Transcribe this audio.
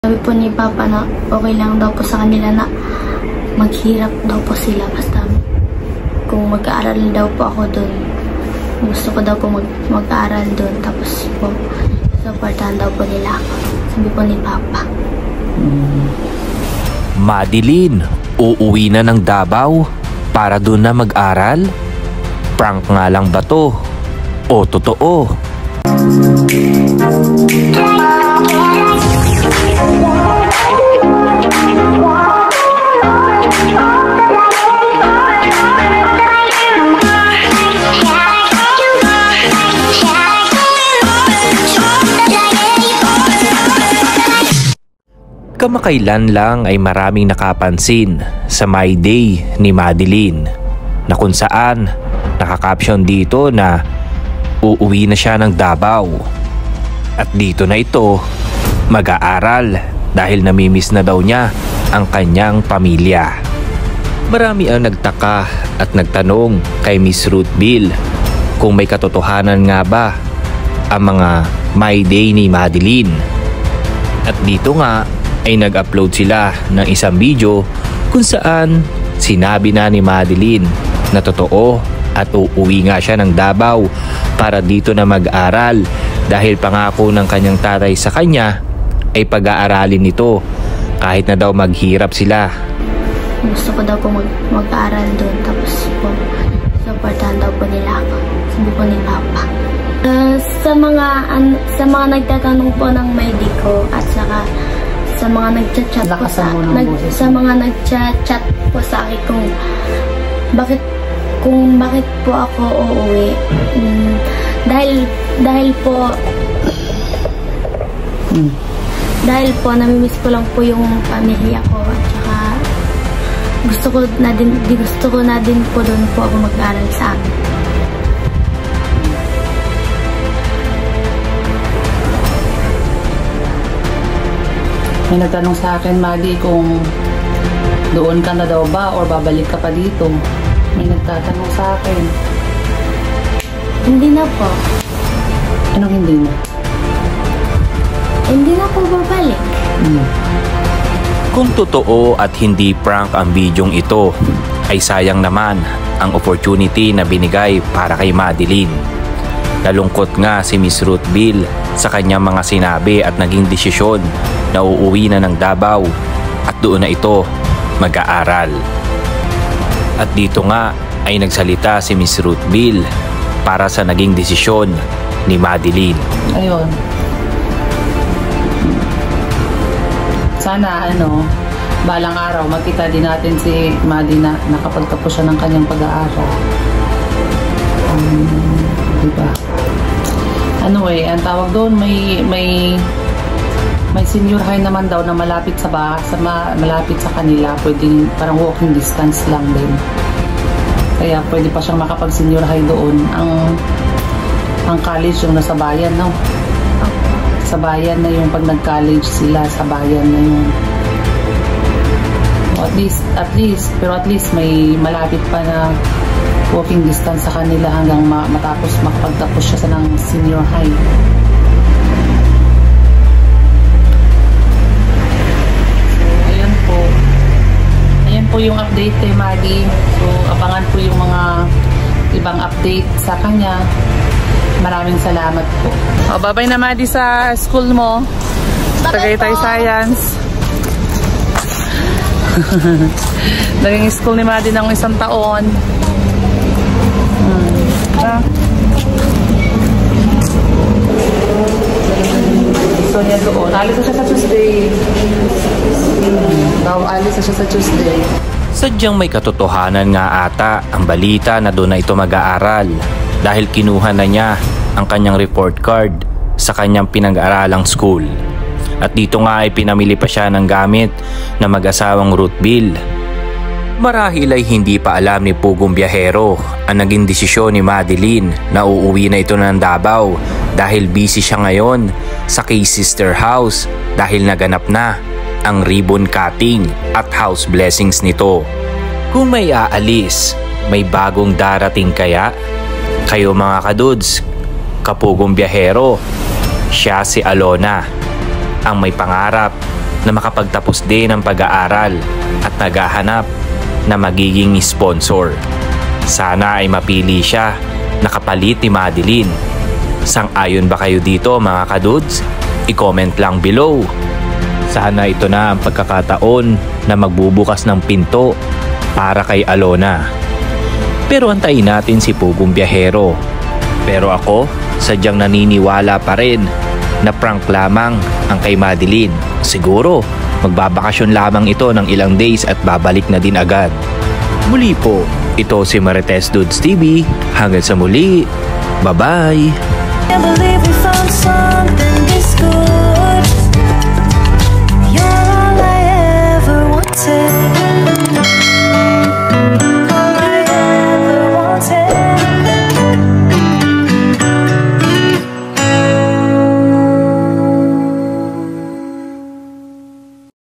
Sabi po ni Papa na okay lang daw po sa kanila na maghirap daw po sila basta kung mag-aaral daw po ako doon. Gusto ko daw po mag-aaral doon tapos po supportahan daw po nila ako. Sabi po ni Papa. Madeline, uuwi na ng Davao para doon na mag-aral? Prank nga lang ba to? O totoo? Kamakailan lang ay maraming nakapansin sa My Day ni Madeline na kung saan nakakapsyon dito na uuwi na siya ng Davao at dito na ito mag-aaral dahil namimiss na daw niya ang kanyang pamilya. Marami ang nagtaka at nagtanong kay Miss Ruth Bill kung may katotohanan nga ba ang mga My Day ni Madeline. At dito nga ay nag-upload sila ng isang video kung saan sinabi na ni Madeline na totoo at uuwi nga siya ng Davao para dito na mag-aral dahil pangako ng kanyang tatay sa kanya ay pag-aaralin nito kahit na daw maghirap sila. Gusto ko daw po mag-aaral doon tapos po supportahan daw po nila ako. Sabi po ni Papa. Sa mga nagtatanong po ng Mayday ko at saka sa mga nagchat-chat po sa mga nagchat-chat po sa akin kung bakit po ako uuwi. Dahil po namimiss ko lang po yung pamilya ko at saka gusto ko na din po doon po ako mag-aral sa amin. May nagtanong sa akin, Maddie, kung doon ka na daw ba or babalik ka pa dito. May nagtatanong sa akin. Hindi na po. Anong hindi na? Hindi na po babalik. Kung totoo at hindi prank ang bidyong ito, ay sayang naman ang opportunity na binigay para kay Madeline. Nalungkot nga si Miss Ruth Bill sa kanyang mga sinabi at naging desisyon na uuwi na ng Davao at doon na ito mag-aaral. At dito nga ay nagsalita si Miss Ruth Bill para sa naging desisyon ni Madeline. Ayun. Sana balang araw makita din natin si Maddie na nakapagtapos siya ng kanyang pag-aaral. Diba? Ang tawag doon may senior high naman daw na malapit malapit sa kanila, pwedeng parang walking distance lang din. Kaya pwede pa siyang makapag-senior high doon. Ang college yung nasa bayan, no? Sa bayan na yung pag nag-college sila, sa bayan na yung at least may malapit pa na walking distance sa kanila hanggang makapagtapos siya sa ng senior high. Ayan po yung update kay Maddie. So, abangan po yung mga ibang update sa kanya. Maraming salamat po. Bye-bye na, Maddie, sa school mo. Tagaytay Science. Naging school ni Maddie ng 1 taon. So, yan doon. Alis na siya sa Tuesday. Alis na siya sa Tuesday. Sadyang may katotohanan nga ata ang balita na doon na ito mag-aaral dahil kinuha na niya ang kanyang report card sa kanyang pinag-aaralang school. At dito nga ay pinamili pa siya ng gamit na mag-asawang Ruth Bill. Marahil ay hindi pa alam ni Pugong Biyahero ang naging desisyon ni Madeline na uuwi na ito ng Davao dahil busy siya ngayon sa K-Sister House dahil naganap na ang ribbon cutting at house blessings nito. Kung may aalis, may bagong darating kaya? Kayo mga kadudes, Kapugong Biyahero, siya si Alona, ang may pangarap na makapagtapos din ng pag-aaral at naghahanap na magiging sponsor. Sana ay mapili siya na kapalit ni Madeline. Sang-ayon ba kayo dito mga kadudes? I-comment lang below. Sana ito na ang pagkakataon na magbubukas ng pinto para kay Alona. Pero antayin natin si Pugong Biyahero. Pero ako, sadyang naniniwala pa rin na prank lamang ang kay Madeline. Siguro, magbabakasyon lamang ito ng ilang days at babalik na din agad. Muli po, ito si Marites Dudes TV. Hanggang sa muli, bye-bye!